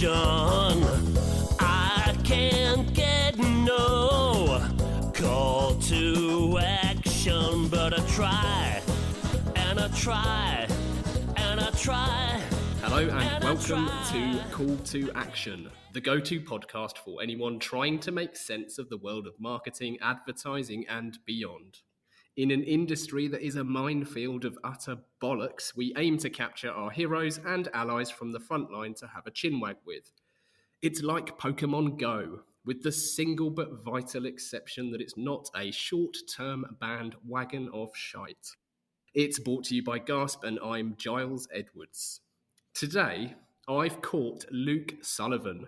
I can't get no call to action, but I try, and I try, and I try. Hello and welcome to Call to Action, the go-to podcast for anyone trying to make sense of the world of marketing, advertising and beyond. In an industry that is a minefield of utter bollocks, we aim to capture our heroes and allies from the front line to have a chinwag with. It's like Pokemon Go, with the single but vital exception that it's not a short-term bandwagon of shite. It's brought to you by Gasp and I'm Giles Edwards. Today, I've caught Luke Sullivan,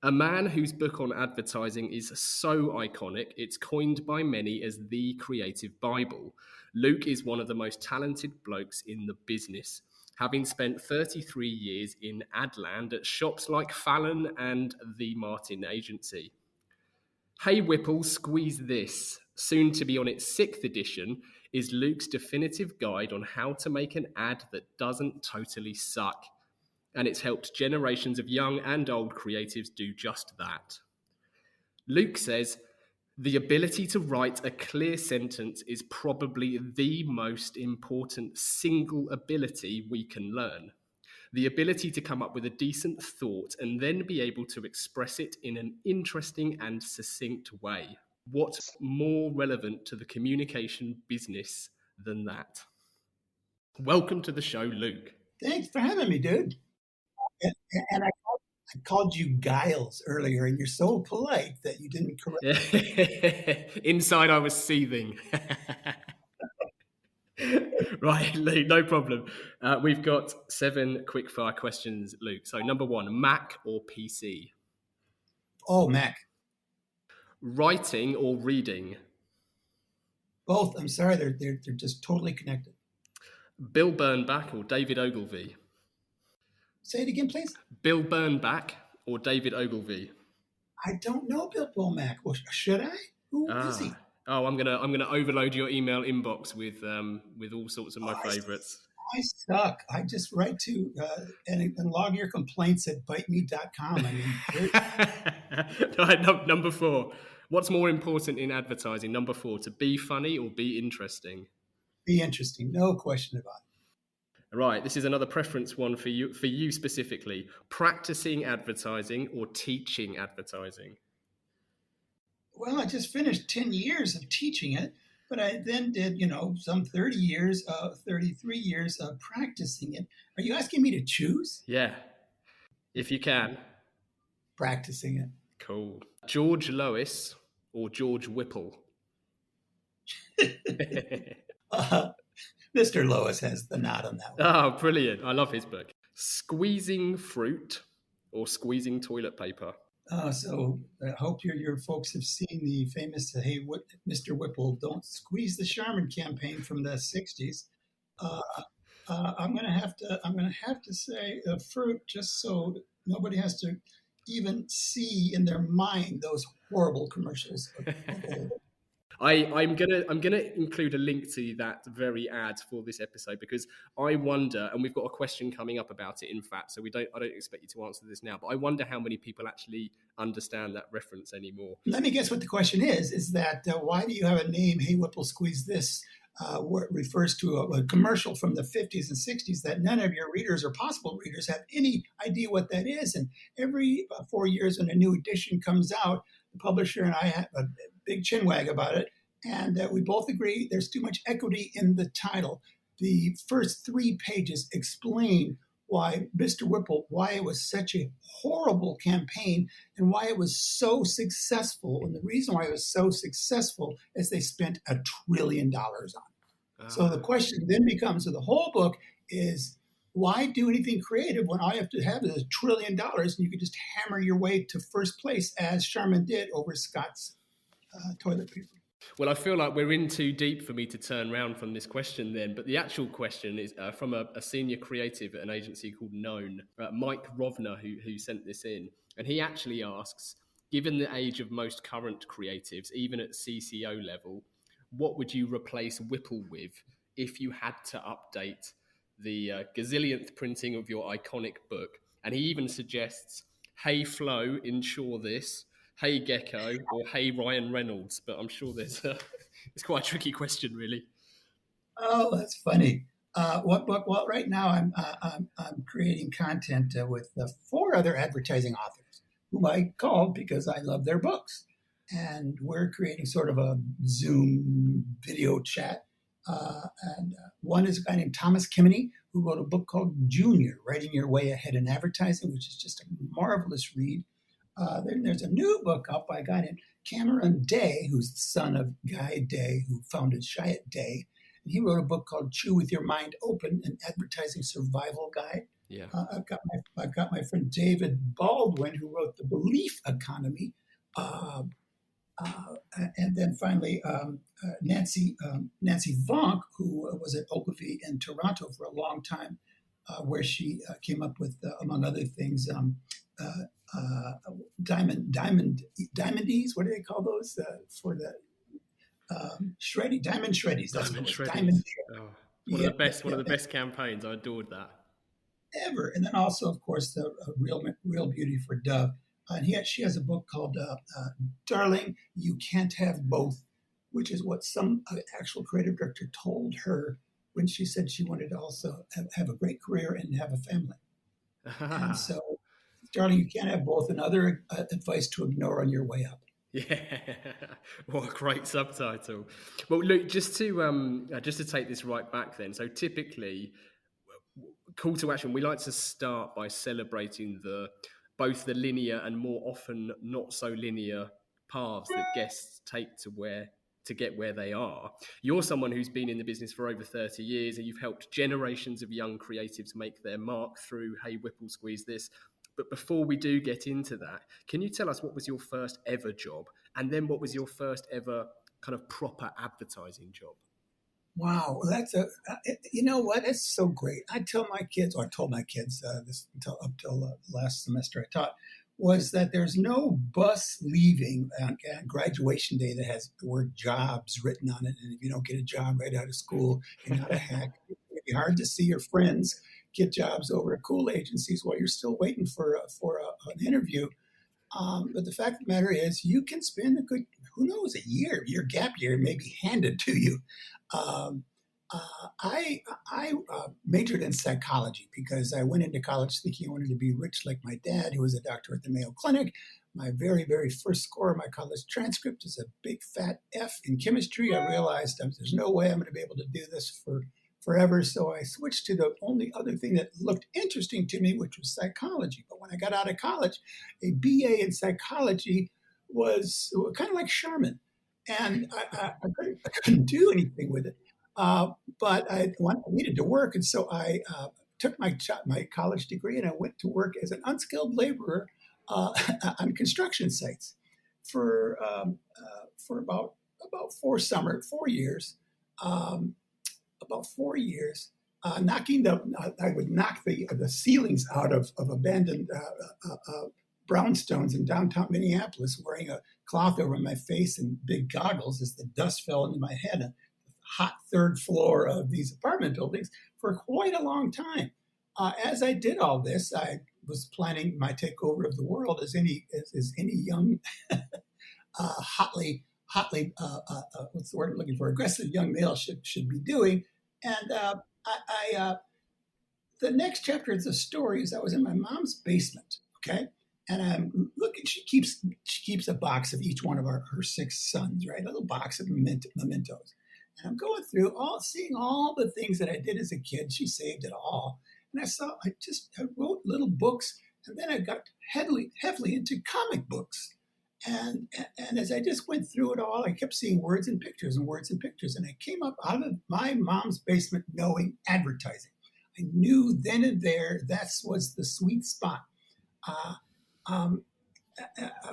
a man whose book on advertising is so iconic, it's coined by many as the creative Bible. Luke is one of the most talented blokes in the business, having spent 33 years in Adland at shops like Fallon and the Martin Agency. Hey Whipple, Squeeze This, soon to be on its 6th edition, is Luke's definitive guide on how to make an ad that doesn't totally suck. And it's helped generations of young and old creatives do just that. Luke says, the ability to write a clear sentence is probably the most important single ability we can learn. The ability to come up with a decent thought and then be able to express it in an interesting and succinct way. What's more relevant to the communication business than that? Welcome to the show, Luke. Thanks for having me, dude. And I called you Giles earlier, and you're so polite that you didn't correct me. Inside, I was seething. Right, Luke, no problem. We've got 7 quickfire questions, Luke. So, number 1, Mac or PC? Oh, Mac. Writing or reading? Both. I'm sorry, they're just totally connected. Bill Bernbach or David Ogilvy? Say it again, please. Bill Bernbach or David Ogilvy? I don't know Bill Bernbach. Well, should I? Who is he? Oh, I'm gonna overload your email inbox with all sorts of my favorites. I suck. I just write to and log your complaints at biteme.com. Right, number 4. What's more important in advertising? Number 4, to be funny or be interesting? Be interesting, no question about it. Right, this is another preference one for you specifically. Practicing advertising or teaching advertising? Well, I just finished 10 years of teaching it, but I then did, some 33 years of practicing it. Are you asking me to choose? Yeah, if you can. Practicing it. Cool. George Lois or George Whipple? Mr. Lois has the nod on that one. Oh, brilliant. I love his book. Squeezing fruit or squeezing toilet paper? So I hope your folks have seen the famous Hey Mr. Whipple, Don't Squeeze the Charmin campaign from the 60s. I'm gonna have to say fruit, just so nobody has to even see in their mind those horrible commercials. I'm gonna include a link to that very ad for this episode because I wonder, and we've got a question coming up about it. In fact, so I don't expect you to answer this now, but I wonder how many people actually understand that reference anymore. Let me guess what the question is. Is that why do you have a name? Hey Whipple, Squeeze This, where it refers to a commercial from the 50s and 60s that none of your readers or possible readers have any idea what that is. And every 4 years when a new edition comes out, the publisher and I have a big chinwag about it. And we both agree there's too much equity in the title. The first 3 pages explain why Mr. Whipple, why it was such a horrible campaign and why it was so successful. And the reason why it was so successful is they spent $1 trillion on it. So the question then becomes, so the whole book is, why do anything creative when all you have to have is $1 trillion and you can just hammer your way to first place as Charmin did over Scott's toilet paper? Well, I feel like we're in too deep for me to turn around from this question then, but the actual question is from a senior creative at an agency called Known, Mike Rovner, who sent this in. And he actually asks, given the age of most current creatives, even at CCO level, what would you replace Whipple with if you had to update the gazillionth printing of your iconic book? And he even suggests Hey Flo, ensure this, Hey Gecko, or Hey Ryan Reynolds. But I'm sure it's quite a tricky question, really. Oh, that's funny. What book? Well, right now I'm creating content with four other advertising authors, whom I called because I love their books, and we're creating sort of a Zoom video chat. And one is a guy named Thomas Kimney, who wrote a book called Junior: Writing Your Way Ahead in Advertising, which is just a marvelous read. Then there's a new book out by a guy named Cameron Day, who's the son of Guy Day, who founded Chiat Day. And he wrote a book called Chew with Your Mind Open, an advertising survival guide. Yeah. I've got my friend David Baldwin, who wrote The Belief Economy. And then finally, Nancy Vonk, who was at Ogilvy in Toronto for a long time, where she came up with, among other things, diamondies. What do they call those for the shreddy? Diamond shreddies. That's Diamond what it was. shreddies. Diamond. Oh, one of the best. One of the best campaigns. I adored that. Ever. And then also, of course, the real beauty for Dove. And she has a book called Darling, You Can't Have Both, which is what some actual creative director told her when she said she wanted to also have a great career and have a family. And so, Darling, You Can't Have Both, another advice to ignore on your way up. Yeah, what a great subtitle. Well, Luke, just to take this right back then. So typically, call to action, we like to start by celebrating both the linear and more often not so linear paths that guests take to get where they are. You're someone who's been in the business for over 30 years, and you've helped generations of young creatives make their mark through Hey Whipple, Squeeze This. But before we do get into that, can you tell us what was your first ever job? And then what was your first ever kind of proper advertising job? Wow, that's you know what? It's so great. I told my kids this up till last semester I taught, was that there's no bus leaving on graduation day that has the word jobs written on it. And if you don't get a job right out of school, you're not a hack. It'd be hard to see your friends get jobs over at cool agencies while you're still waiting for an interview. But the fact of the matter is, you can spend a year, your gap year may be handed to you. I majored in psychology because I went into college thinking I wanted to be rich like my dad, who was a doctor at the Mayo Clinic. My very, very first score of my college transcript is a big fat F in chemistry. I realized there's no way I'm going to be able to do this for forever. So I switched to the only other thing that looked interesting to me, which was psychology. But when I got out of college, a BA in psychology was kind of like Sherman. And I couldn't do anything with it. But I needed to work. And so I took my college degree and I went to work as an unskilled laborer on construction sites for about 4 years. About 4 years, I would knock the ceilings out of abandoned brownstones in downtown Minneapolis, wearing a cloth over my face and big goggles as the dust fell into my head on the hot third floor of these apartment buildings for quite a long time. As I did all this, I was planning my takeover of the world as any young, hotly what's the word I'm looking for? Aggressive young male should be doing. And the next chapter of the story is I was in my mom's basement, okay, and I'm looking. She keeps a box of each one of her 6 sons, right? A little box of mementos. And I'm going through seeing all the things that I did as a kid. She saved it all, and I wrote little books, and then I got heavily into comic books. And as I just went through it all, I kept seeing words and pictures. And I came up out of my mom's basement knowing advertising. I knew then and there that was the sweet spot.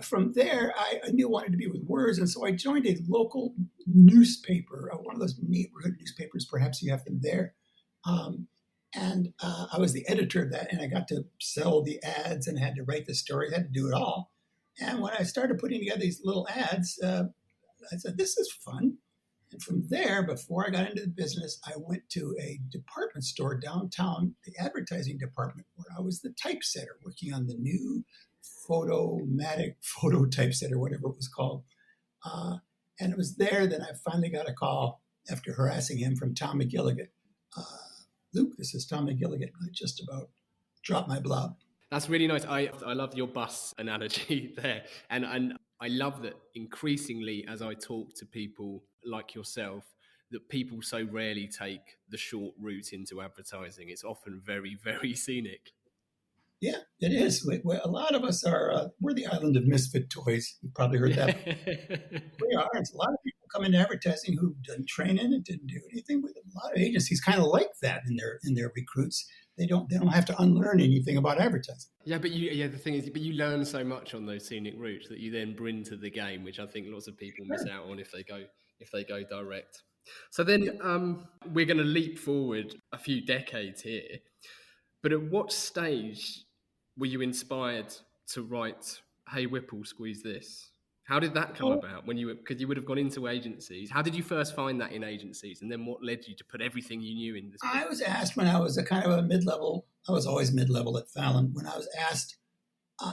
From there, I knew I wanted to be with words. And so I joined a local newspaper, one of those neighborhood newspapers. Perhaps you have them there. And I was the editor of that. And I got to sell the ads and had to write the stories. I had to do it all. And when I started putting together these little ads, I said, this is fun. And from there, before I got into the business, I went to a department store downtown, the advertising department, where I was the typesetter working on the new Photomatic photo typeset or whatever it was called. And it was there that I finally got a call after harassing him from Tom McGilligan. Luke, this is Tom McGilligan. I just about dropped my blob. That's really nice. I love your bus analogy there. And I love that increasingly as I talk to people like yourself, that people so rarely take the short route into advertising. It's often very, very scenic. Yeah, it is. A lot of us are, we're the island of misfit toys. You've probably heard that. We are. It's a lot of people come into advertising who didn't train in it, didn't do anything with it. A lot of agencies kind of like that in their recruits. They don't have to unlearn anything about advertising. Yeah, but the thing is, you learn so much on those scenic routes that you then bring to the game, which I think lots of people miss out on if they go direct. So then we're going to leap forward a few decades here. But at what stage were you inspired to write Hey Whipple, Squeeze This? How did that come about? Because you would have gone into agencies. How did you first find that in agencies? And then what led you to put everything you knew in this book? I was asked when I was a kind of a mid-level, I was always mid-level at Fallon, when I was asked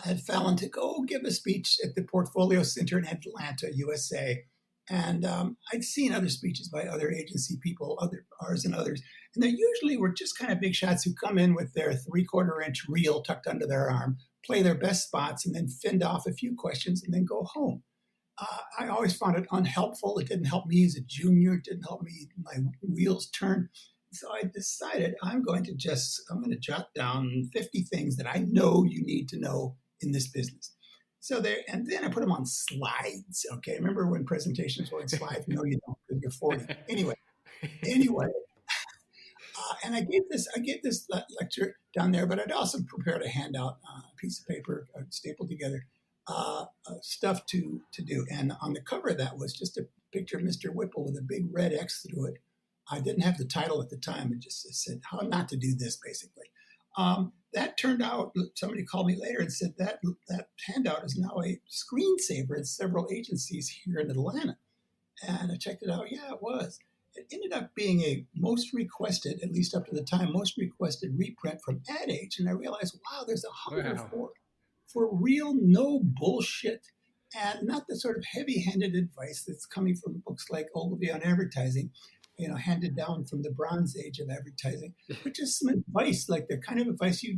at Fallon to go give a speech at the Portfolio Center in Atlanta, USA. And I'd seen other speeches by other agency people, ours and others. And they usually were just kind of big shots who come in with their 3/4-inch reel tucked under their arm, play their best spots, and then fend off a few questions and then go home. I always found it unhelpful. It didn't help me as a junior. It didn't help me, my wheels turn. So I decided I'm going to jot down 50 things that I know you need to know in this business. And then I put them on slides. Okay, remember when presentations were on slides? No, you don't, because you're 40. Anyway. And I gave this lecture down there, but I'd also prepared a handout, a piece of paper stapled together, stuff to do. And on the cover of that was just a picture of Mr. Whipple with a big red X through it. I didn't have the title at the time. It said how not to do this, basically. That turned out, somebody called me later and said that handout is now a screensaver in several agencies here in Atlanta. And I checked it out. Yeah, it was. It ended up being a most requested, at least up to the time, most requested reprint from Ad Age. And I realized, wow, there's a hunger for real, no bullshit, and not the sort of heavy-handed advice that's coming from books like Ogilvy on Advertising, handed down from the Bronze Age of advertising, but just some advice, like the kind of advice you're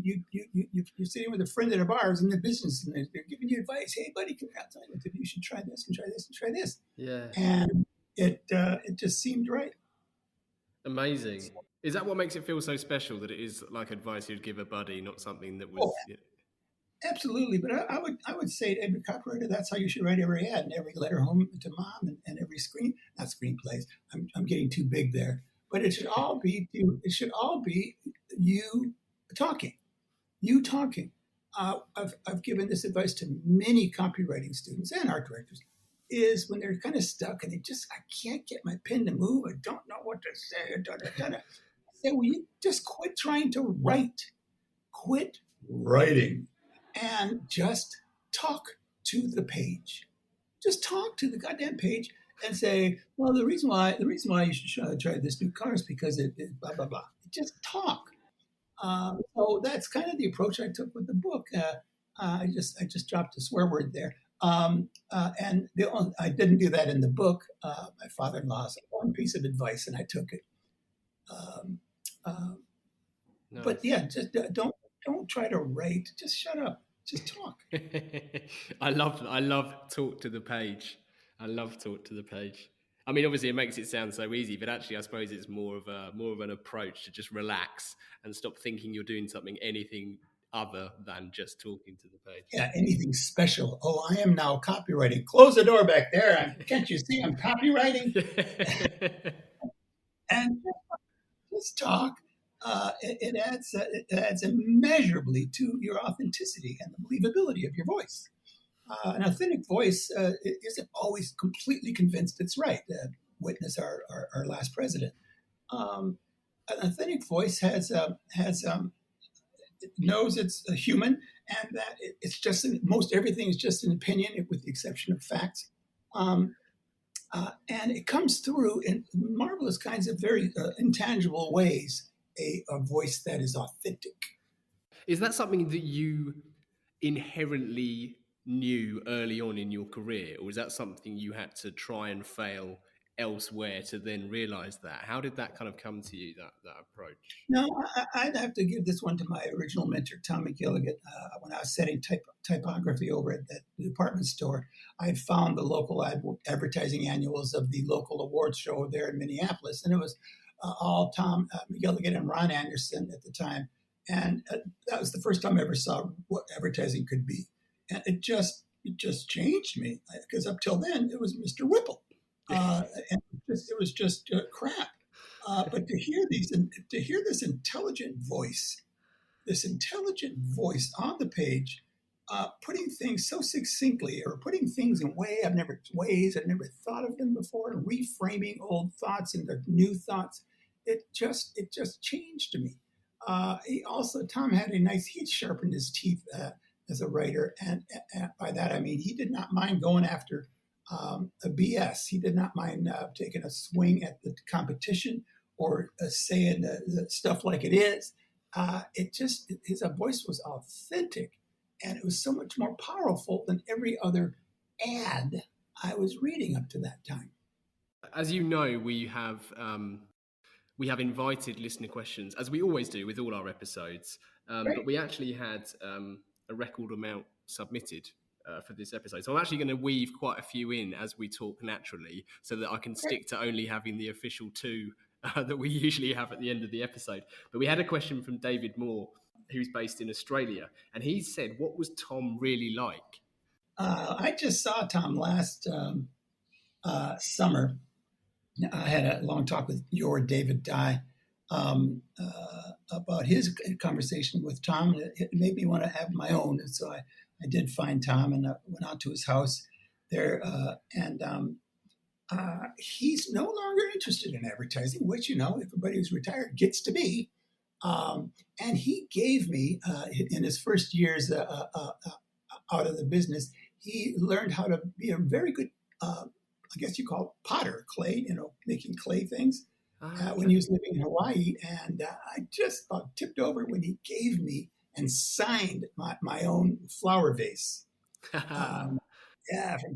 sitting with a friend at a bar in the business, and they're giving you advice. Hey, buddy, you should try this and try this and try this. Yeah. And it just seemed right. Amazing. Is that what makes it feel so special, that it is like advice you'd give a buddy, not something that was... Absolutely, but I would say to every copywriter, that's how you should write every ad and every letter home to mom and every not screenplays. I'm getting too big there, but it should all be you talking. I've given this advice to many copywriting students and art directors. Is when they're kind of stuck and I can't get my pen to move. I don't know what to say. I say, well, you just quit trying to write. Quit writing. And just talk to the page. Just talk to the goddamn page and say, well, the reason why you should try this new car is because it blah, blah, blah. Just talk. So that's kind of the approach I took with the book. I just dropped a swear word there. And I didn't do that in the book. My father-in-law said one piece of advice, and I took it. Nice. But yeah, just don't try to write. Just shut up. Just talk. I love talk to the page. I love talk to the page. I mean, obviously, it makes it sound so easy, but actually, I suppose it's more of an approach to just relax and stop thinking you're doing anything other than just talking to the page. Yeah, anything special. Oh, I am now copywriting. Close the door back there. Can't you see I'm copywriting? And just talk. It adds immeasurably to your authenticity and the believability of your voice. An authentic voice isn't always completely convinced it's right. Witness our last president. An authentic voice knows it's a human, and that it's just most everything is just an opinion, with the exception of facts. And it comes through in marvelous kinds of very intangible ways. A voice that is authentic. Is that something that you inherently new early on in your career, or is that something you had to try and fail elsewhere to then realize that? How did that kind of come to you, that approach? No, I'd have to give this one to my original mentor, Tom McGilligan. When I was setting typography over at that department store, I found the local advertising annuals of the local awards show there in Minneapolis, and it was all Tom McGilligan and Ron Anderson at the time. And that was the first time I ever saw what advertising could be. And it just changed me, because up till then it was Mr. Whipple, and it was just crap. But to hear this intelligent voice on the page, putting things so succinctly, or putting things in ways I've never thought of them before, and reframing old thoughts into new thoughts, it just changed me. Tom had he sharpened his teeth as a writer, and by that I mean he did not mind going after a BS. He did not mind taking a swing at the competition, or saying the stuff like it is. His voice was authentic, and it was so much more powerful than every other ad I was reading up to that time. As you know, we have invited listener questions, as we always do with all our episodes, but we actually had a record amount submitted for this episode. So I'm actually going to weave quite a few in as we talk naturally, so that I can stick to only having the official 2 that we usually have at the end of the episode. But we had a question from David Moore, who's based in Australia, and he said, what was Tom really like? I just saw Tom last summer. I had a long talk with your David Dye about his conversation with Tom. It made me want to have my own. And so I did find Tom, and I went out to his house there. He's no longer interested in advertising, which, everybody who's retired gets to be. And he gave me, in his first years out of the business, he learned how to be a very good, I guess you call it potter, clay, making clay things, when he was living in Hawaii. And I just about tipped over when he gave me and signed my own flower vase. From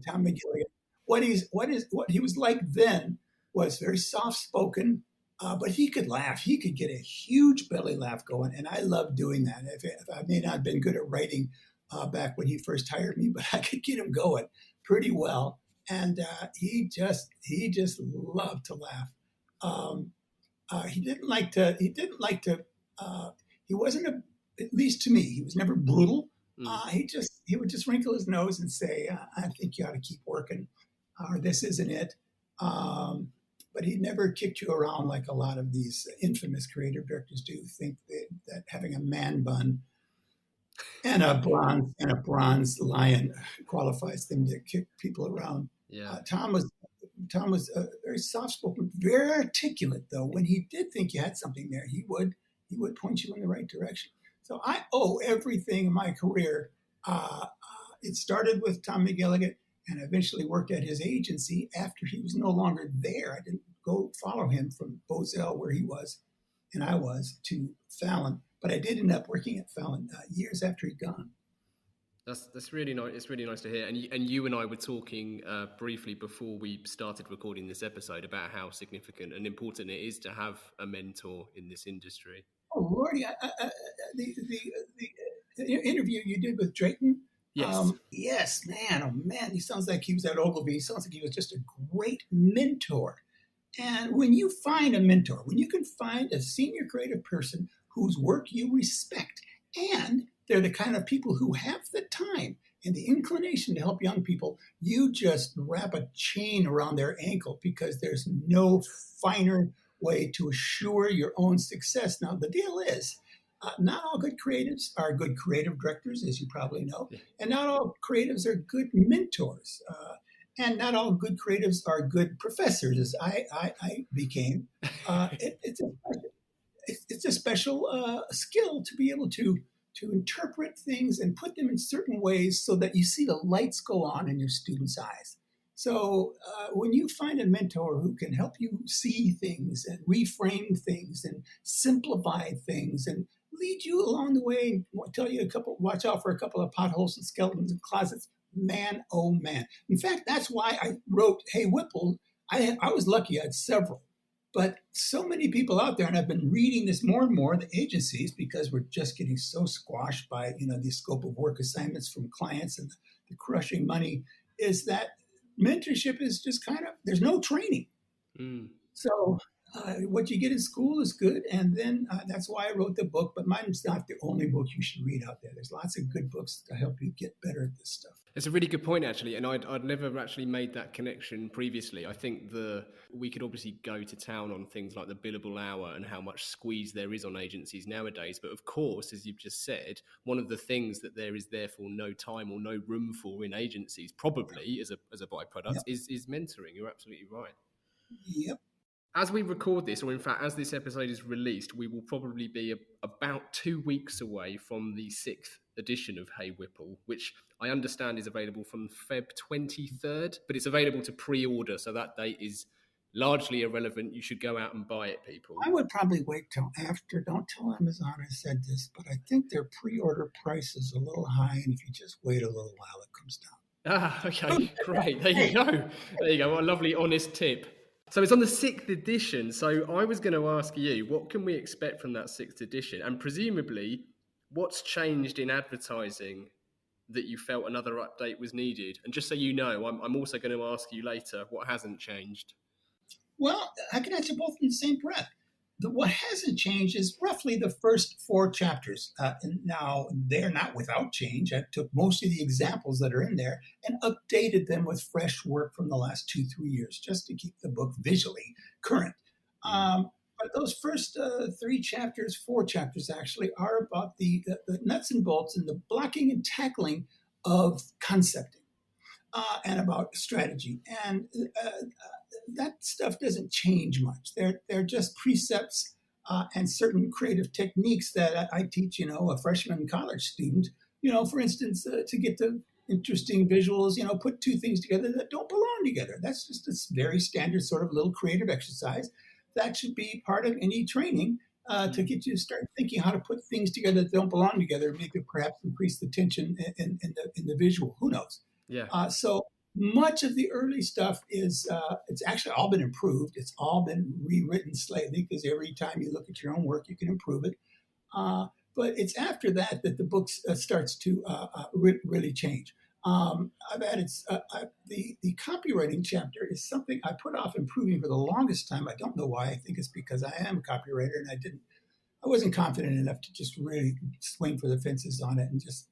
Tom McGilligan. What he was like then was very soft-spoken, but he could laugh. He could get a huge belly laugh going, and I loved doing that. If I may not have been good at writing back when he first hired me, but I could get him going pretty well. And he just loved to laugh. He wasn't at least to me, he was never brutal. He would just wrinkle his nose and say, I think you ought to keep working, or this isn't it. But he never kicked you around like a lot of these infamous creative directors do, think that having a man bun and a bronze lion qualifies them to kick people around. Yeah. Tom was very soft-spoken, very articulate, though. When he did think you had something there, he would point you in the right direction. So I owe everything in my career. It started with Tom McGilligan, and eventually worked at his agency after he was no longer there. I didn't go follow him from Bozell, where he was and I was, to Fallon, but I did end up working at Fallon years after he'd gone. That's really nice. It's really nice to hear. And you and I were talking briefly before we started recording this episode about how significant and important it is to have a mentor in this industry. Oh, Lordy, the interview you did with Drayton. Yes. Yes, man. Oh, man. He sounds like he was at Ogilvy. He sounds like he was just a great mentor. And when you find a mentor, when you can find a senior creative person whose work you respect, and they're the kind of people who have the time and the inclination to help young people, you just wrap a chain around their ankle, because there's no finer way to assure your own success. Now, the deal is, not all good creatives are good creative directors, as you probably know, and not all creatives are good mentors, and not all good creatives are good professors, as I became. It's a special skill to be able to interpret things and put them in certain ways so that you see the lights go on in your students' eyes. So when you find a mentor who can help you see things and reframe things and simplify things and lead you along the way and tell you watch out for a couple of potholes and skeletons and closets. Man, oh man. In fact, that's why I wrote Hey Whipple. I was lucky, I had several. But so many people out there, and I've been reading this more and more, the agencies, because we're just getting so squashed by, the scope of work assignments from clients and the crushing money, is that mentorship is just there's no training. So what you get in school is good. And then that's why I wrote the book. But mine's not the only book you should read out there. There's lots of good books to help you get better at this stuff. It's a really good point, actually, and I'd never actually made that connection previously. I think we could obviously go to town on things like the billable hour and how much squeeze there is on agencies nowadays. But of course, as you've just said, one of the things that there is therefore no time or no room for in agencies, probably as a byproduct, is mentoring. You're absolutely right. Yep. As we record this, or in fact, as this episode is released, we will probably be about 2 weeks away from the 6th edition of Hey Whipple, which I understand is available from Feb 23rd, but it's available to pre-order, so that date is largely irrelevant. You should go out and buy it, people. I would probably wait till after. Don't tell Amazon I said this, but I think their pre-order price is a little high, and if you just wait a little while, it comes down. Okay, great. There you go. There you go. What a lovely, honest tip. So it's on the 6th edition. So I was going to ask you, what can we expect from that 6th edition? And presumably, what's changed in advertising that you felt another update was needed? And just so you know, I'm also going to ask you later what hasn't changed. Well, I can answer both in the same breath. What hasn't changed is roughly the first 4 chapters. And now, they're not without change. I took most of the examples that are in there and updated them with fresh work from the last 2-3 years, just to keep the book visually current. But those first 4 chapters actually, are about the nuts and bolts and the blocking and tackling of concepting and about strategy. And that stuff doesn't change much. They're just precepts and certain creative techniques that I teach, a freshman college student, for instance, to get the interesting visuals, put 2 things together that don't belong together. That's just a very standard sort of little creative exercise that should be part of any training to get you to start thinking how to put things together that don't belong together, maybe perhaps increase the tension in the visual. Who knows? Yeah. So much of the early stuff is, it's actually all been improved. It's all been rewritten slightly, because every time you look at your own work, you can improve it. But it's after that the book starts to really change. I've added the copywriting chapter is something I put off improving for the longest time. I don't know why. I think it's because I am a copywriter and I wasn't confident enough to just really swing for the fences on it and just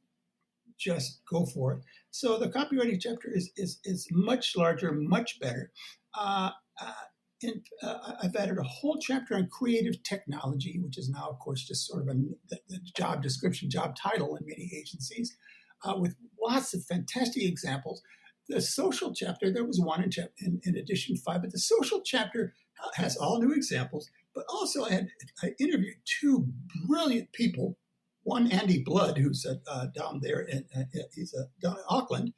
go for it. So the copywriting chapter is much larger, much better. I've added a whole chapter on creative technology, which is now, of course, just sort of the job description, job title in many agencies, with lots of fantastic examples. The social chapter, there was one in edition 5, but the social chapter has all new examples. But also I interviewed 2 brilliant people. One, Andy Blood, who's down there, he's down in Auckland,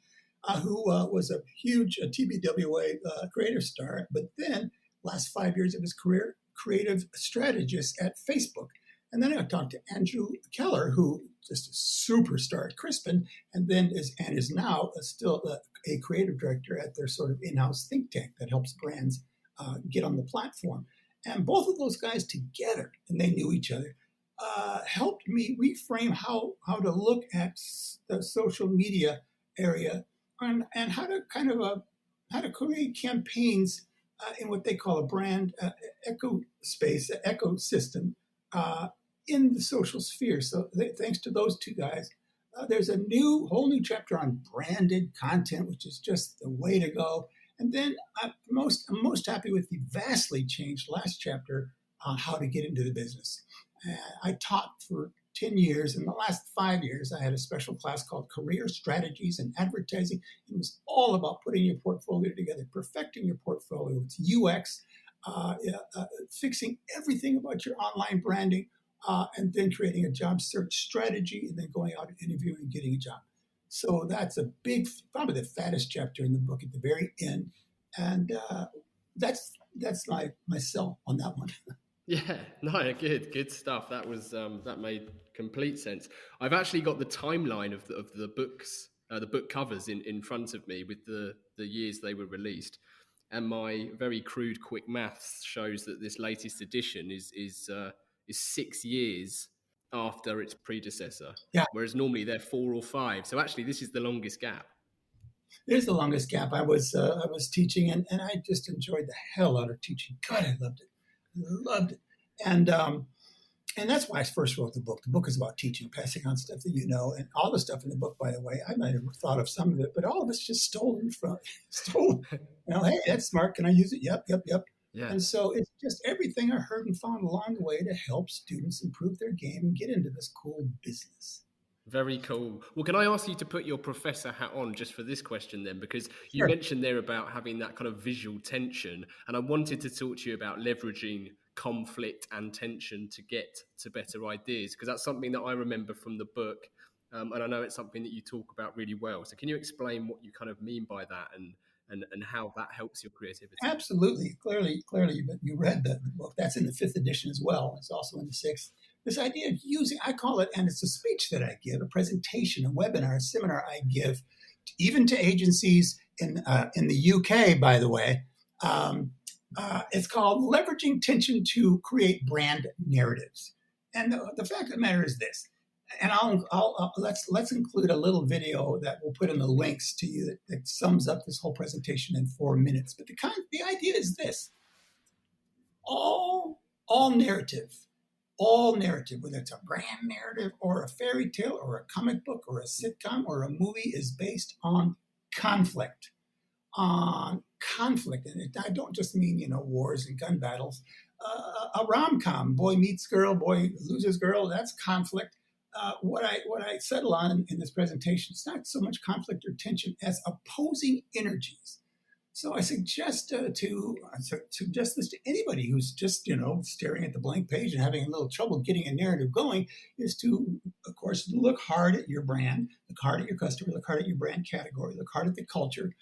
who was a huge TBWA creative star, but then last 5 years of his career, creative strategist at Facebook. And then I talked to Andrew Keller, who just a superstar at Crispin, and then is now still a creative director at their sort of in-house think tank that helps brands get on the platform. And both of those guys together, and they knew each other, helped me reframe how to look at the social media area and how to how to create campaigns in what they call a brand ecosystem in the social sphere. So thanks to those 2 guys, there's a whole new chapter on branded content, which is just the way to go. And then I'm most happy with the vastly changed last chapter on how to get into the business. I taught for 10 years. In the last 5 years, I had a special class called Career Strategies and Advertising. It was all about putting your portfolio together, perfecting your portfolio. It's UX, fixing everything about your online branding, and then creating a job search strategy, and then going out and interviewing and getting a job. So that's probably the fattest chapter in the book at the very end. And that's my sell on that one. Yeah, no, good stuff. That was that made complete sense. I've actually got the timeline of the books, the book covers in front of me with the years they were released, and my very crude quick maths shows that this latest edition is 6 years after its predecessor, Yeah, whereas normally they're 4 or 5. So actually, this is the longest gap. it is the longest gap. I was teaching, and I just enjoyed the hell out of teaching. God, I loved it, and that's why I first wrote the book. The book is about teaching, passing on stuff that you know, and all the stuff in the book. By the way, I might have thought of some of it, but all of it's just stolen from stolen. Hey, that's smart. Can I use it? Yep. Yeah. And so it's just everything I heard and found along the way to help students improve their game and get into this cool business. Very cool. Well, can I ask you to put your professor hat on just for this question then? Because you Sure. mentioned there about having that kind of visual tension, and I wanted to talk to you about leveraging conflict and tension to get to better ideas, because that's something that I remember from the book, and I know it's something that you talk about really well. So can you explain what you kind of mean by that and how that helps your creativity? Absolutely. Clearly, you read the book. That's in the 5th edition as well. It's also in the 6th. This idea of using, I call it, and it's a speech that I give, a presentation, a webinar, a seminar I give, even to agencies in the UK, by the way. It's called Leveraging Tension to Create Brand Narratives. And the fact of the matter is this, and let's include a little video that we'll put in the links to you that sums up this whole presentation in 4 minutes. But the idea is this: all narrative, whether it's a brand narrative or a fairy tale or a comic book or a sitcom or a movie, is based on conflict. And I don't just mean wars and gun battles. A rom-com, boy meets girl, boy loses girl, that's conflict. What I settle on in this presentation is not so much conflict or tension as opposing energies. So I suggest suggest this to anybody who's just staring at the blank page and having a little trouble getting a narrative going, is to, of course, look hard at your brand, look hard at your customer, look hard at your brand category, look hard at the culture,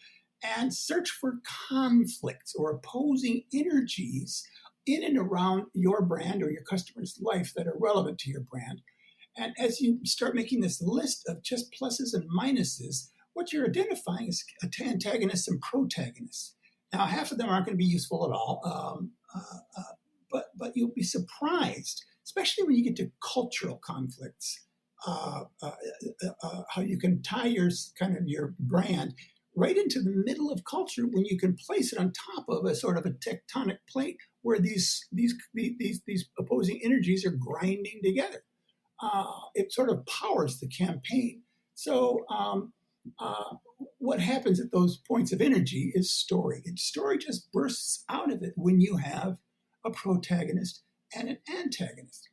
and search for conflicts or opposing energies in and around your brand or your customer's life that are relevant to your brand. And as you start making this list of just pluses and minuses, what you're identifying is antagonists and protagonists. Now, half of them aren't going to be useful at all, but you'll be surprised, especially when you get to cultural conflicts, how you can tie your brand right into the middle of culture when you can place it on top of a sort of a tectonic plate where these opposing energies are grinding together. It sort of powers the campaign. So what happens at those points of energy is story. And story just bursts out of it when you have a protagonist and an antagonist.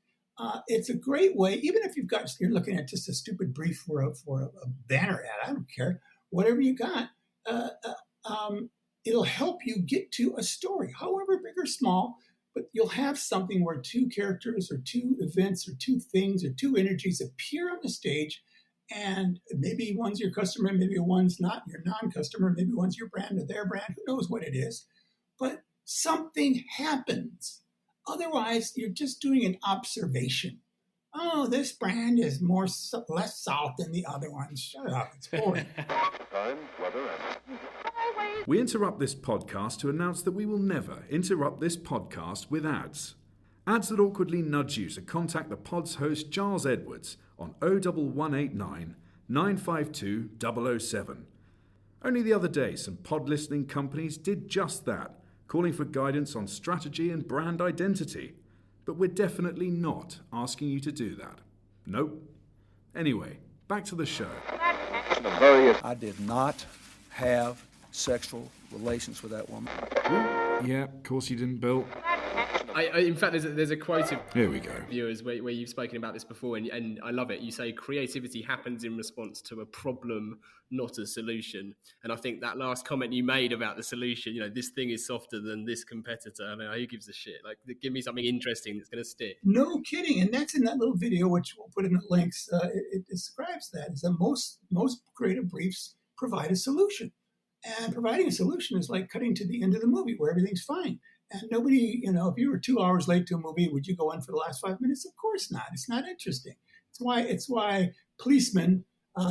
It's a great way, even if you're looking at just a stupid brief for a banner ad, I don't care, whatever you got, it'll help you get to a story, however big or small. But you'll have something where 2 characters or 2 events or 2 things or 2 energies appear on the stage, and maybe one's your customer, maybe one's not your non-customer, maybe one's your brand or their brand, who knows what it is. But something happens. Otherwise, you're just doing an observation. Oh, this brand is less salt than the other one. Shut up, it's boring. Time, weather, and... We interrupt this podcast to announce that we will never interrupt this podcast with ads. Ads that awkwardly nudge you to contact the pod's host Giles Edwards on 01189 952 007. Only the other day, some pod listening companies did just that, calling for guidance on strategy and brand identity. But we're definitely not asking you to do that. Nope. Anyway, back to the show. I did not have sexual relations with that woman. Yeah, of course you didn't, Bill. In fact, there's a quote of Here we go. viewers where you've spoken about this before, and I love it. You say creativity happens in response to a problem, not a solution. And I think that last comment you made about the solution, this thing is softer than this competitor. I mean, who gives a shit? Like, give me something interesting that's going to stick. No kidding. And that's in that little video, which we'll put in the links. It describes that is that most creative briefs provide a solution. And providing a solution is like cutting to the end of the movie where everything's fine. And nobody, if you were 2 hours late to a movie, would you go in for the last 5 minutes? Of course not. It's not interesting. It's why policemen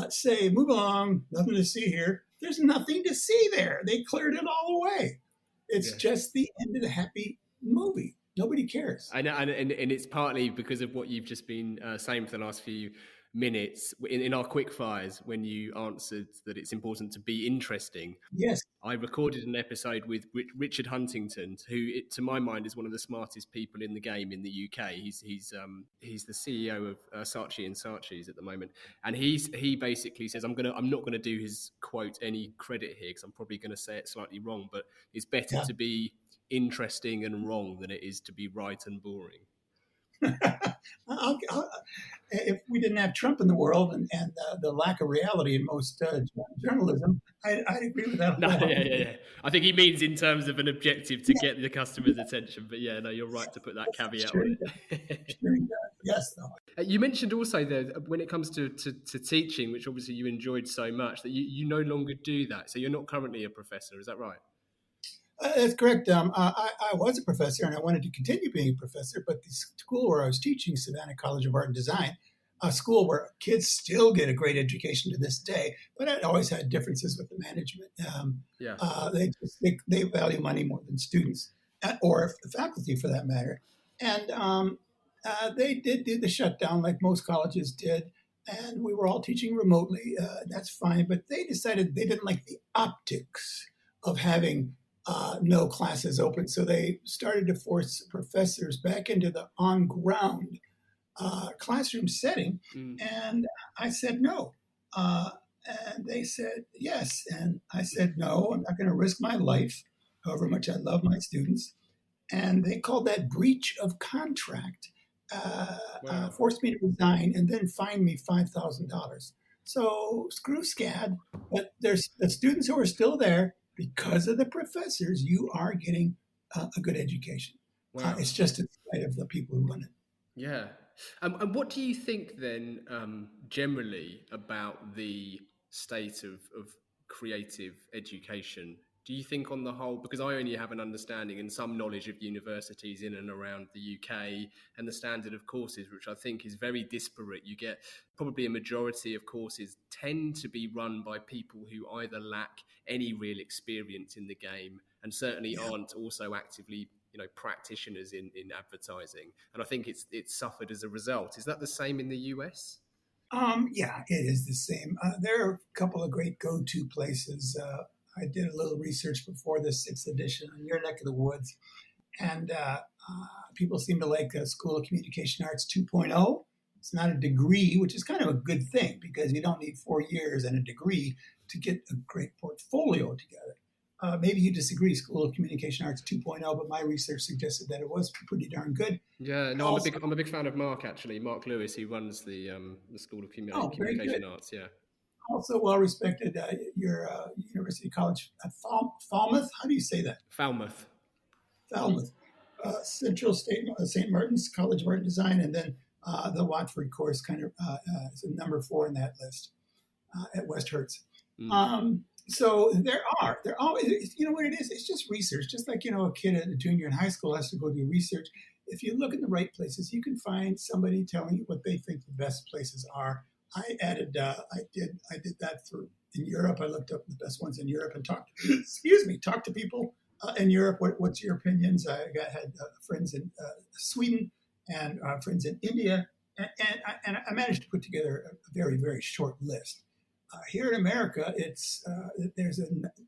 say, move along, nothing to see here. There's nothing to see there. They cleared it all away. It's just the end of the happy movie. Nobody cares. I know, and it's partly because of what you've just been saying for the last few minutes in our quick fires when you answered that it's important to be interesting. Yes. I recorded an episode with Richard Huntington, who, to my mind, is one of the smartest people in the game in the UK. He's the CEO of Saatchi and Saatchi's at the moment, and he basically says, I'm not gonna do his quote any credit here because I'm probably going to say it slightly wrong, but it's better to be interesting and wrong than it is to be right and boring. If we didn't have Trump in the world and the lack of reality in most journalism, I'd agree with that. No, yeah. I think he means in terms of an objective to get the customer's attention. But yeah, no, you're right to put that caveat on it. Sure he does. Yes. No. You mentioned also, though, when it comes to teaching, which obviously you enjoyed so much, that you no longer do that. So you're not currently a professor, is that right? That's correct. I was a professor and I wanted to continue being a professor, but the school where I was teaching, Savannah College of Art and Design, a school where kids still get a great education to this day, but I always had differences with the management. They value money more than students or the faculty for that matter. And they did do the shutdown like most colleges did. And we were all teaching remotely. That's fine. But they decided they didn't like the optics of having no classes open. So they started to force professors back into the on-ground classroom setting. And I said no. And they said yes. And I said no, I'm not going to risk my life, however much I love my students. And they called that breach of contract, forced me to resign and then fined me $5,000. So screw SCAD, but there's the students who are still there. Because of the professors, you are getting a good education. Wow. It's just in spite of the people who run it. Yeah. And what do you think then, generally, about the state of creative education? Do you think on the whole, because I only have an understanding and some knowledge of universities in and around the UK and the standard of courses, which I think is very disparate. You get probably a majority of courses tend to be run by people who either lack any real experience in the game and certainly aren't also actively, practitioners in advertising. And I think it's suffered as a result. Is that the same in the US? Yeah, it is the same. There are a couple of great go-to places. I did a little research before the 6th edition on your neck of the woods, and people seem to like School of Communication Arts 2.0. It's not a degree, which is kind of a good thing because you don't need 4 years and a degree to get a great portfolio together. Maybe you disagree, School of Communication Arts 2.0, but my research suggested that it was pretty darn good. Yeah, no, I'm a big fan of Mark, actually. Mark Lewis, who runs the School of Communication Arts, yeah. Also well respected, your University College at Falmouth. How do you say that? Falmouth. Central State St. Martin's College of Art and Design, and then the Watford course kind of is number 4 in that list at West Hertz. So there always, you know what it is? It's just research. Just like, a kid at a junior in high school has to go do research. If you look in the right places, you can find somebody telling you what they think the best places are. I did that in Europe. I looked up the best ones in Europe and talked to people in Europe. What's your opinions? I had friends in Sweden and friends in India, and I managed to put together a very, very short list. Here in America, there's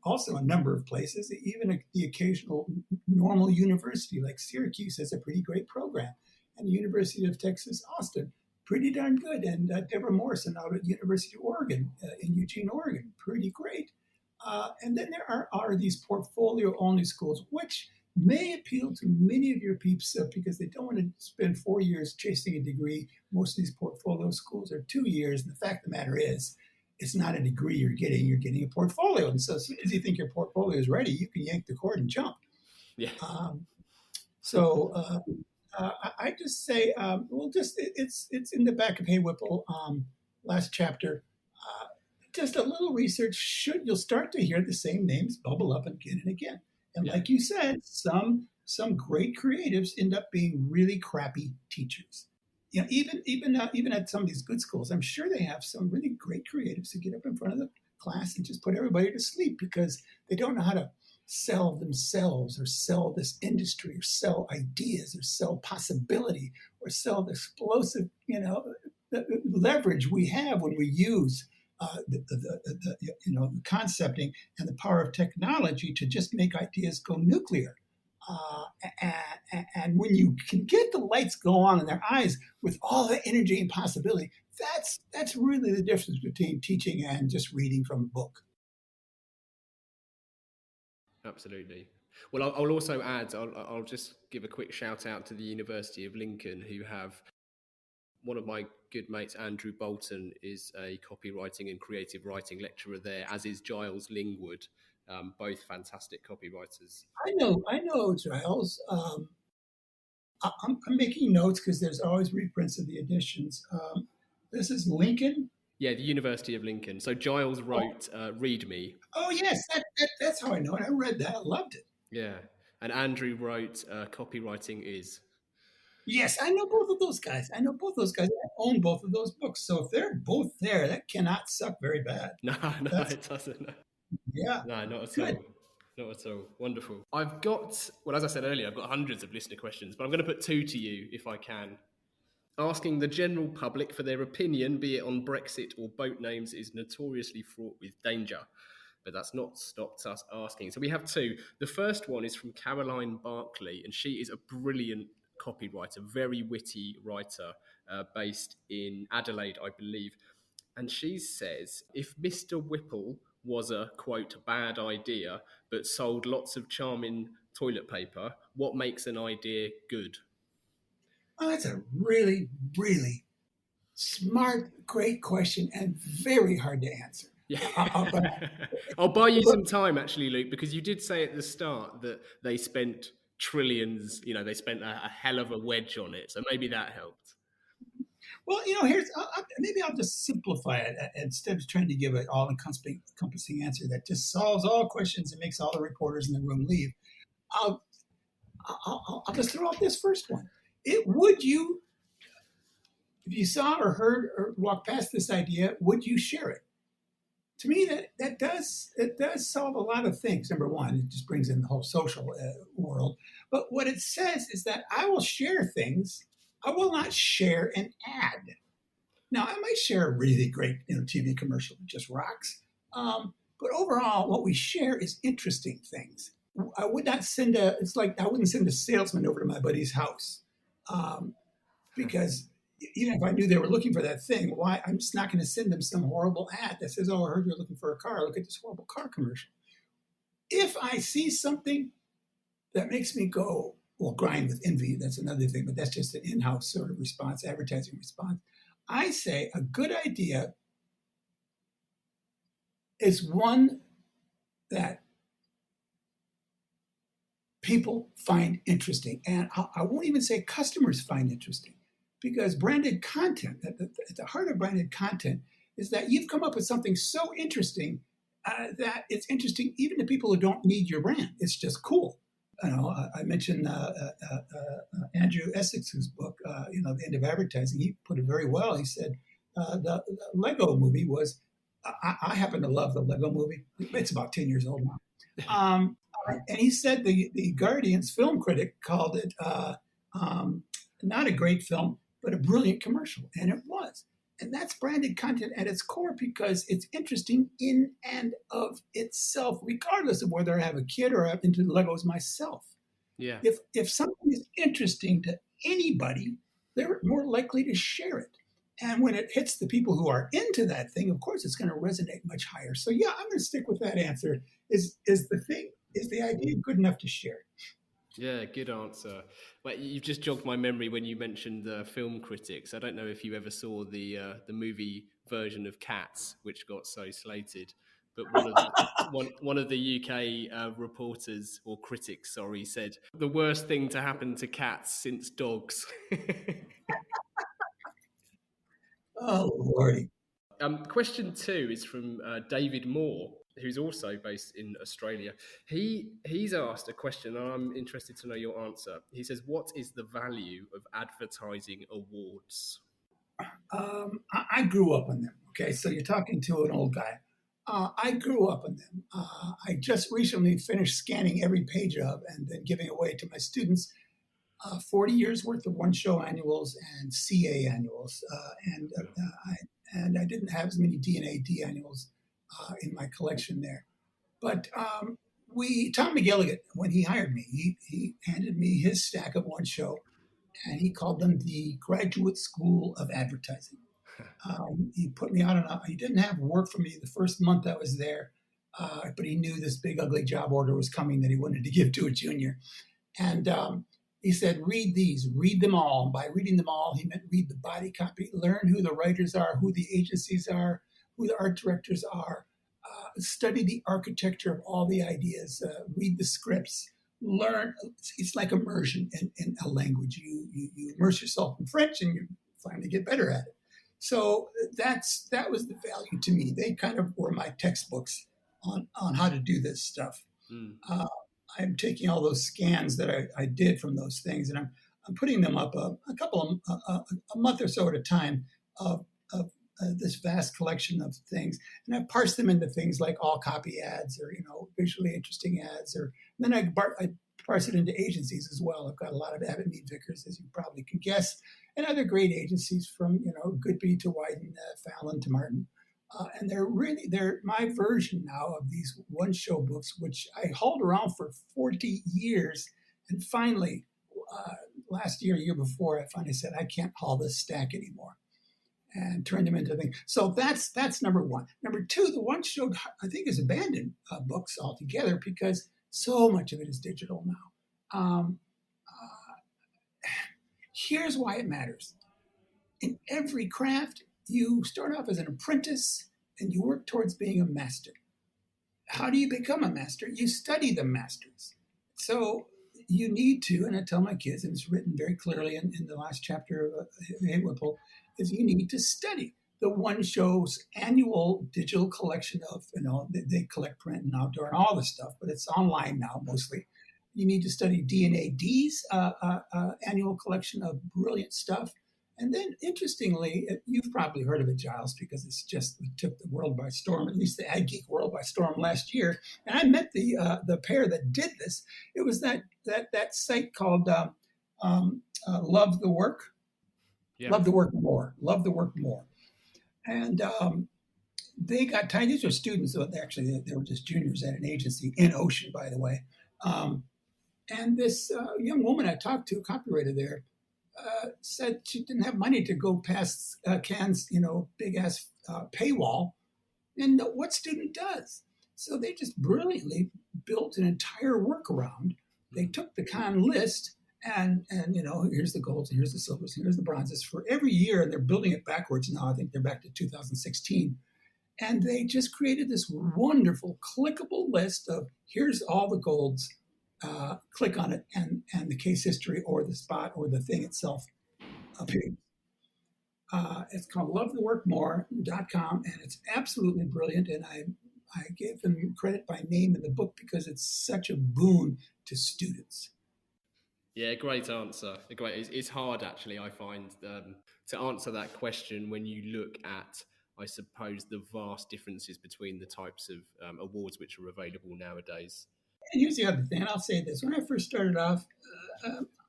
also a number of places, even the occasional normal university like Syracuse has a pretty great program, and the University of Texas, Austin, pretty darn good. And Deborah Morrison out at University of Oregon in Eugene, Oregon, pretty great. And then there are these portfolio-only schools, which may appeal to many of your peeps because they don't want to spend 4 years chasing a degree. Most of these portfolio schools are 2 years. And the fact of the matter is, it's not a degree you're getting a portfolio. And so as soon as you think your portfolio is ready, you can yank the cord and jump. Yeah. I just say, it's in the back of Hey Whipple, last chapter. Just a little research you'll start to hear the same names bubble up again and again. And like you said, some some great creatives end up being really crappy teachers. Even at some of these good schools, I'm sure they have some really great creatives who get up in front of the class and just put everybody to sleep because they don't know how to sell themselves or sell this industry or sell ideas or sell possibility or sell the explosive, the leverage we have when we use the concepting and the power of technology to just make ideas go nuclear. And when you can get the lights go on in their eyes with all the energy and possibility, that's really the difference between teaching and just reading from a book. Absolutely. Well, I'll also add, I'll just give a quick shout out to the University of Lincoln, who have one of my good mates, Andrew Bolton, is a copywriting and creative writing lecturer there, as is Giles Lingwood, both fantastic copywriters. I know, Giles. I'm making notes because there's always reprints of the editions. This is Lincoln. Yeah, the University of Lincoln. So Giles wrote Read Me. Oh, yes, that's how I know it. I read that. I loved it. Yeah. And Andrew wrote Copywriting Is. Yes, I know both of those guys. I own both of those books. So if they're both there, that cannot suck very bad. No, it doesn't. No. Yeah. No, not at Good. all. Not at all. Wonderful. I've got, well, as I said earlier, I've got hundreds of listener questions, but I'm going to put two to you if I can. Asking the general public for their opinion, be it on Brexit or boat names, is notoriously fraught with danger. But that's not stopped us asking. So we have two. The first one is from Caroline Barkley, and she is a brilliant copywriter, very witty writer, based in Adelaide, I believe. And she says, if Mr. Whipple was a, quote, bad idea, but sold lots of charming toilet paper, what makes an idea good? Oh, that's a really, really smart, great question and very hard to answer. Yeah. I'll buy you some time, actually, Luke, because you did say at the start that they spent trillions, they spent a hell of a wedge on it. So maybe that helped. Well, maybe I'll just simplify it instead of trying to give an all-encompassing answer that just solves all questions and makes all the reporters in the room leave. I'll just throw out this first one. If you saw or heard or walked past this idea, would you share it? To me, that does solve a lot of things. Number one, it just brings in the whole social world. But what it says is that I will share things. I will not share an ad. Now, I might share a really great TV commercial that just rocks. But overall, what we share is interesting things. I would not send I wouldn't send a salesman over to my buddy's house because even if I knew they were looking for that thing, why? I'm just not going to send them some horrible ad that says, oh, I heard you're looking for a car. Look at this horrible car commercial. If I see something that makes me go, well, grind with envy, that's another thing, but that's just an in-house sort of response, advertising response. I say a good idea is one that people find interesting. And I won't even say customers find interesting, because branded content, at the heart of branded content, is that you've come up with something so interesting that it's interesting even to people who don't need your brand. It's just cool. I mentioned Andrew Essex's book, The End of Advertising. He put it very well. He said the Lego movie was, I happen to love the Lego movie. It's about 10 years old now. And he said the Guardian's film critic called it not a great film, but a brilliant commercial. And it was. And that's branded content at its core because it's interesting in and of itself, regardless of whether I have a kid or I'm into Legos myself. Yeah. If something is interesting to anybody, they're more likely to share it. And when it hits the people who are into that thing, of course, it's going to resonate much higher. So yeah, I'm going to stick with that answer. Is the idea good enough to share? Yeah, good answer. Well, you've just jogged my memory when you mentioned the film critics. I don't know if you ever saw the movie version of Cats, which got so slated, but one of the UK reporters or critics, said the worst thing to happen to cats since dogs. Oh, Lordy. Question 2 is from David Moore. who's also based in Australia. He's asked a question, and I'm interested to know your answer. He says, "What is the value of advertising awards?" I grew up on them. Okay, so you're talking to an old guy. I grew up on them. I just recently finished scanning every page of and then giving away to my students 40 years worth of one-show annuals and CA annuals, and I didn't have as many D&AD annuals in my collection there. But Tom McGilligan, when he hired me, he handed me his stack of one show, and he called them the Graduate School of Advertising. He put me on he didn't have work for me the first month I was there, but he knew this big ugly job order was coming that he wanted to give to a junior. And he said, read these, read them all. And by reading them all, he meant read the body copy, learn who the writers are, who the agencies are, who the art directors are, study the architecture of all the ideas, read the scripts, learn. It's like immersion in a language. You immerse yourself in French and you finally get better at it. So that was the value to me. They kind of were my textbooks on how to do this stuff. I'm taking all those scans that I did from those things, and I'm putting them up a month or so at a time of this vast collection of things, and I parse them into things like all copy ads or visually interesting ads, or then I parse it into agencies as well. I've got a lot of Abbott Mead Vickers, as you probably can guess, and other great agencies from Goodby to Wyden, Fallon to Martin. And they're my version now of these one-show books, which I hauled around for 40 years. And finally, last year, year before, I finally said, I can't haul this stack anymore, and turned them into things. So that's number one. Number two, the one-show, I think, is abandoned books altogether because so much of it is digital now. Here's why it matters. In every craft, you start off as an apprentice and you work towards being a master. How do you become a master? You study the masters. So you need to, and I tell my kids, and it's written very clearly in the last chapter of Hey Whipple, is you need to study. The one show's annual digital collection of, they collect print and outdoor and all this stuff, but it's online now mostly. You need to study D&AD's annual collection of brilliant stuff. And then, interestingly, you've probably heard of it, Giles, because it took the world by storm, at least the Ad Geek world by storm last year. And I met the pair that did this. It was that site called Love the Work. Yeah. Love the Work More. Love the Work More. And they got tied. These were students. So actually, they were just juniors at an agency in Ocean, by the way. And this young woman I talked to, a copywriter there, said she didn't have money to go past Cannes, big ass paywall, and what student does? So they just brilliantly built an entire workaround. They took the Cannes list and here's the golds, and here's the silvers, and here's the bronzes for every year, and they're building it backwards now. I think they're back to 2016, and they just created this wonderful clickable list of here's all the golds. Click on it, and the case history or the spot or the thing itself appears. It's called lovetheworkmore.com, and it's absolutely brilliant. And I gave them credit by name in the book because it's such a boon to students. Yeah, great answer. It's hard, actually, I find, to answer that question when you look at, I suppose, the vast differences between the types of awards which are available nowadays. And here's the other thing, and I'll say this. When I first started off,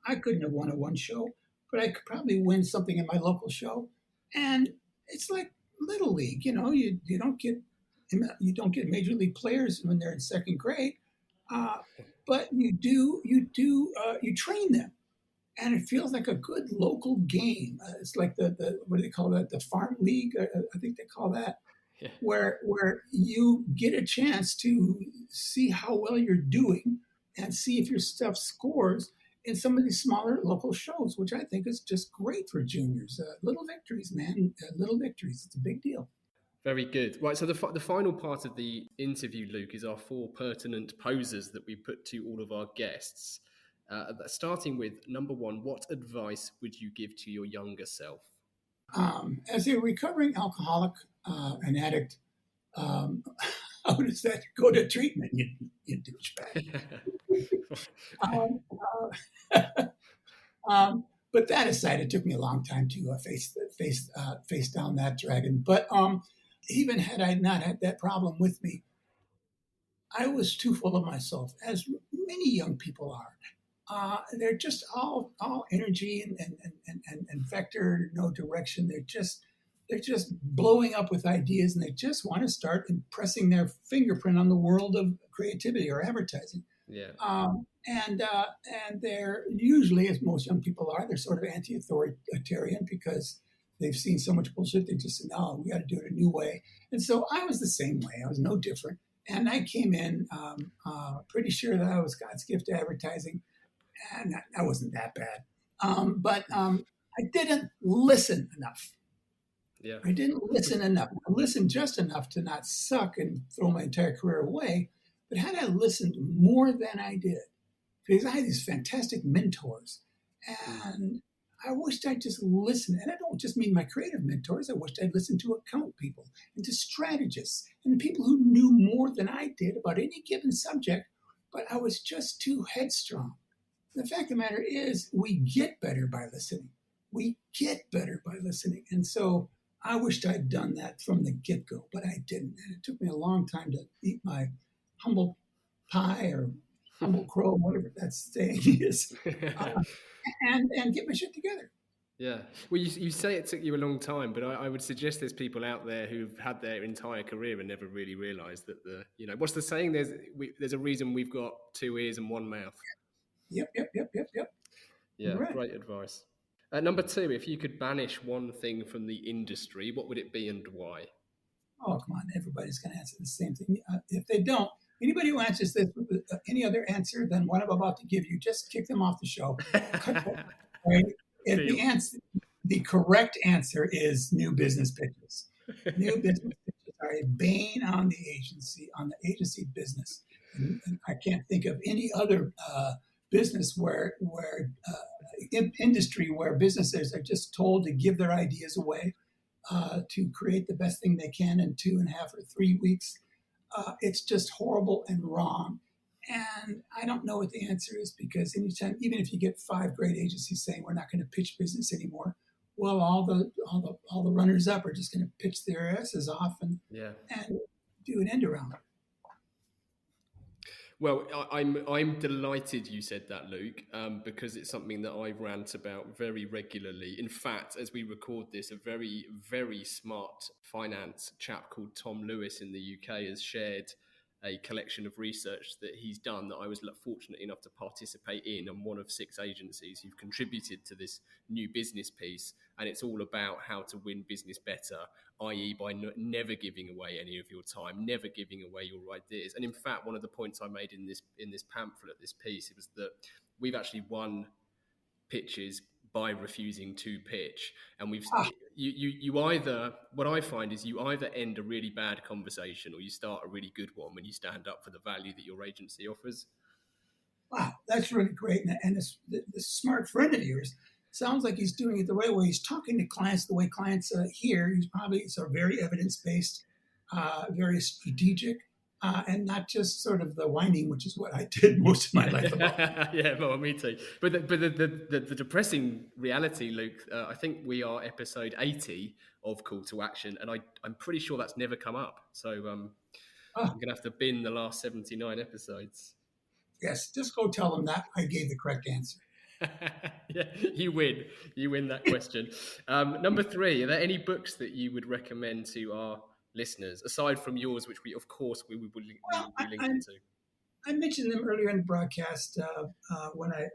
I couldn't have won a one show, but I could probably win something in my local show. And it's like Little League, you don't get major league players when they're in second grade, but you train them. And it feels like a good local game. It's like the what do they call that? The farm league, I think they call that. Yeah. Where you get a chance to see how well you're doing and see if your stuff scores in some of these smaller local shows, which I think is just great for juniors. Little victories, man. Little victories. It's a big deal. Very good. Right, so the final part of the interview, Luke, is our 4 pertinent posers that we put to all of our guests. Starting with number 1, what advice would you give to your younger self? As a recovering alcoholic, an addict, I would have said, go to treatment, you douchebag. um, but that aside, it took me a long time to face down that dragon. But even had I not had that problem with me, I was too full of myself, as many young people are. They're just all energy and vector, no direction. They're just blowing up with ideas, and they just want to start impressing their fingerprint on the world of creativity or advertising. Yeah. And they're usually, as most young people are, they're sort of anti-authoritarian because they've seen so much bullshit. They just say, no, we got to do it a new way. And so I was the same way. I was no different. And I came in pretty sure that I was God's gift to advertising. And that wasn't that bad. But I didn't listen enough. Yeah. I didn't listen enough. I listened just enough to not suck and throw my entire career away. But had I listened more than I did, because I had these fantastic mentors, and I wished I'd just listened. And I don't just mean my creative mentors. I wished I'd listened to account people and to strategists and the people who knew more than I did about any given subject, but I was just too headstrong. The fact of the matter is, we get better by listening. We get better by listening. And so I wished I'd done that from the get-go, but I didn't. And it took me a long time to eat my humble pie or humble crow, whatever that saying is, and get my shit together. Yeah. Well, you say it took you a long time, but I would suggest there's people out there who've had their entire career and never really realised that what's the saying? There's a reason we've got two ears and one mouth. Yep. Yeah, right. Great advice. Number 2, if you could banish one thing from the industry, what would it be and why? Oh, come on. Everybody's going to answer the same thing. If they don't, anybody who answers this with any other answer than what I'm about to give you, just kick them off the show. Right? If the correct answer is new business pitches. New business pitches are a bane on the agency business. And I can't think of any other business industry where businesses are just told to give their ideas away to create the best thing they can in 2.5 or 3 weeks. It's just horrible and wrong. And I don't know what the answer is, because anytime, even if you get 5 great agencies saying we're not going to pitch business anymore, well, all the runners up are just going to pitch their asses off and do an end around it. Well, I'm delighted you said that, Luke, because it's something that I rant about very regularly. In fact, as we record this, a very, very smart finance chap called Tom Lewis in the UK has shared a collection of research that he's done that I was fortunate enough to participate in. I'm one of 6 agencies who've contributed to this new business piece, and it's all about how to win business better, i.e. by never giving away any of your time, never giving away your ideas. And in fact, one of the points I made in this pamphlet, this piece, it was that we've actually won pitches by refusing to pitch. And you either, what I find is you either end a really bad conversation or you start a really good one when you stand up for the value that your agency offers. Wow, that's really great. And this smart friend of yours sounds like he's doing it the right way. He's talking to clients the way clients hear. It's very evidence-based, very strategic, and not just sort of the whining, which is what I did most of my life about. Yeah, well, me too. But the depressing reality, Luke, I think we are episode 80 of Call to Action, and I'm pretty sure that's never come up. So I'm going to have to bin the last 79 episodes. Yes, just go tell them that I gave the correct answer. Yeah, you win that question. Number 3, are there any books that you would recommend to our listeners, aside from yours, which we will link into? I mentioned them earlier in the broadcast when I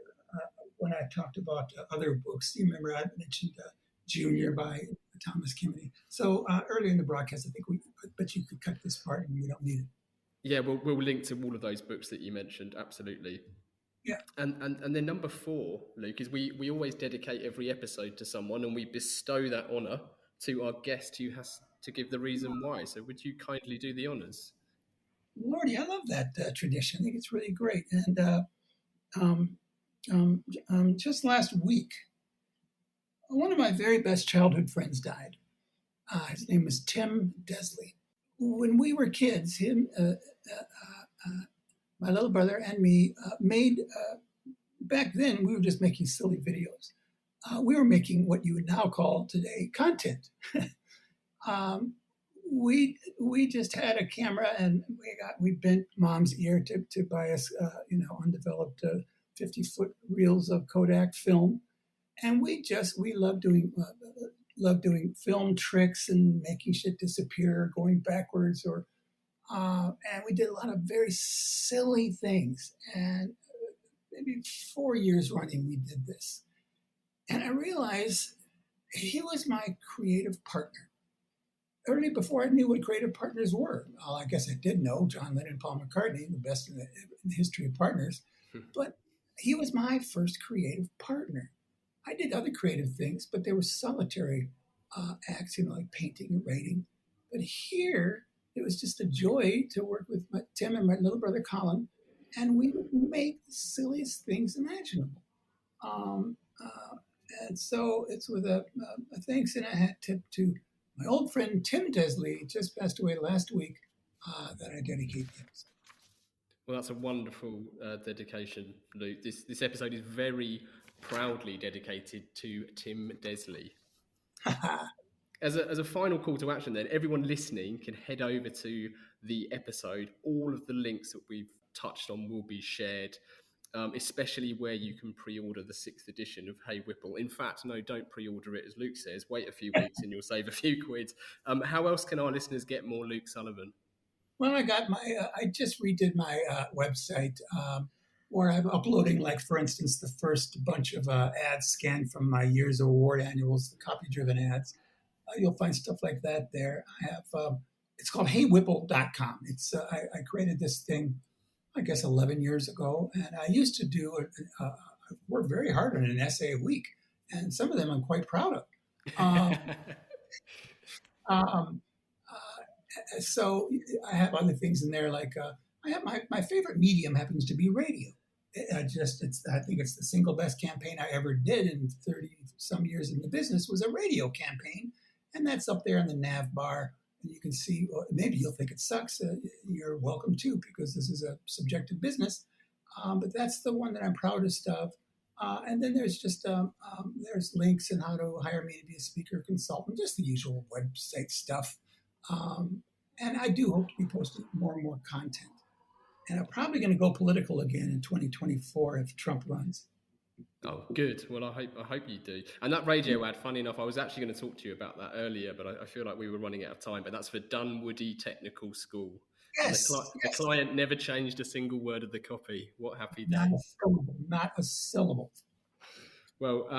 talked about other books. You remember I mentioned Junior by Thomas Kimeny. So earlier in the broadcast, I think but you could cut this part and we don't need it. Yeah, we'll link to all of those books that you mentioned. Absolutely. Yeah. And then number 4, Luke, is we always dedicate every episode to someone, and we bestow that honour to our guest who has to give the reason why. So would you kindly do the honours? Lordy, I love that tradition. I think it's really great. And just last week, one of my very best childhood friends died. His name was Tim Desley. when we were kids, my little brother and me made, back then we were just making silly videos. We were making what you would now call today content. We just had a camera, and we bent Mom's ear to buy us undeveloped 50-foot reels of Kodak film, and we loved doing film tricks and making shit disappear, going backwards, and we did a lot of very silly things. And maybe 4 years running, we did this, and I realized he was my creative partner. Early before I knew what creative partners were. Well, I guess I did know John Lennon and Paul McCartney, the best in the history of partners, but he was my first creative partner. I did other creative things, but they were solitary acts, like painting and writing. But here, it was just a joy to work with Tim and my little brother Colin, and we would make the silliest things imaginable. And so it's with a thanks and a hat tip to my old friend Tim Desley, just passed away last week, that I dedicate the episode. Well, that's a wonderful dedication, Luke. This episode is very proudly dedicated to Tim Desley. As a final call to action, then, everyone listening can head over to the episode. All of the links that we've touched on will be shared, especially where you can pre-order the 6th edition of Hey Whipple. In fact, no, don't pre-order it, as Luke says. Wait a few weeks and you'll save a few quid. How else can our listeners get more Luke Sullivan? Well, I just redid my website, where I'm uploading, like, for instance, the first bunch of ads scanned from my year's award annuals, the copy-driven ads. You'll find stuff like that there. I have, it's called heywhipple.com. It's I created this thing, I guess, 11 years ago. And I used to I work very hard on an essay a week. And some of them I'm quite proud of. So I have other things in there, like I have my favorite medium happens to be radio. I think it's the single best campaign I ever did in 30 some years in the business was a radio campaign. And that's up there in the nav bar. And you can see, maybe you'll think it sucks. You're welcome to, because this is a subjective business. But that's the one that I'm proudest of. And then there's just, there's links on how to hire me to be a speaker consultant, just the usual website stuff. And I do hope to be posting more and more content. And I'm probably going to go political again in 2024 if Trump runs. Oh, good. Well, I hope you do. And that radio ad, funny enough, I was actually going to talk to you about that earlier, but I feel like we were running out of time. But that's for Dunwoody Technical School. Yes. The client never changed a single word of the copy. What happy day. Not a syllable. Well,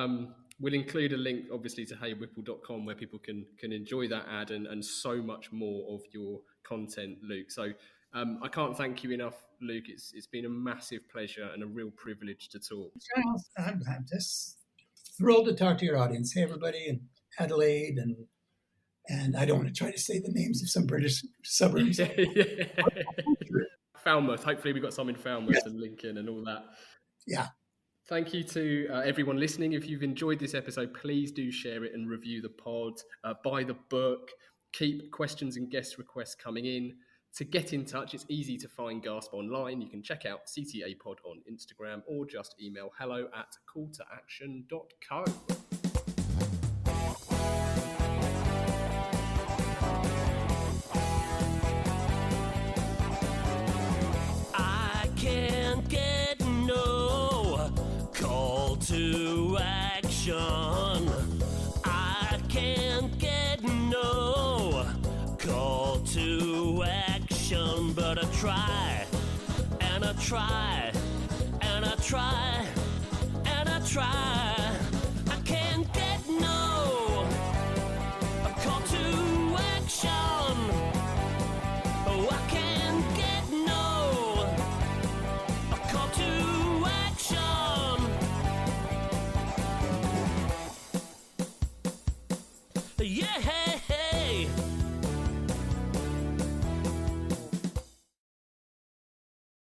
we'll include a link, obviously, to heywhipple.com where people can enjoy that ad and so much more of your content, Luke. So I can't thank you enough, Luke. It's been a massive pleasure and a real privilege to talk. Giles, I'm just thrilled to talk to your audience. Hey, everybody in Adelaide, and I don't want to try to say the names of some British suburbs. Falmouth. Hopefully we've got some in Falmouth and Lincoln and all that. Yeah. Thank you to everyone listening. If you've enjoyed this episode, please do share it and review the pod. Buy the book. Keep questions and guest requests coming in. To get in touch, it's easy to find Gasp online. You can check out CTA Pod on Instagram or just email hello@calltoaction.co. I can't get no call to action. I can't get no call to action, but I try, and I try, and I try, and I try.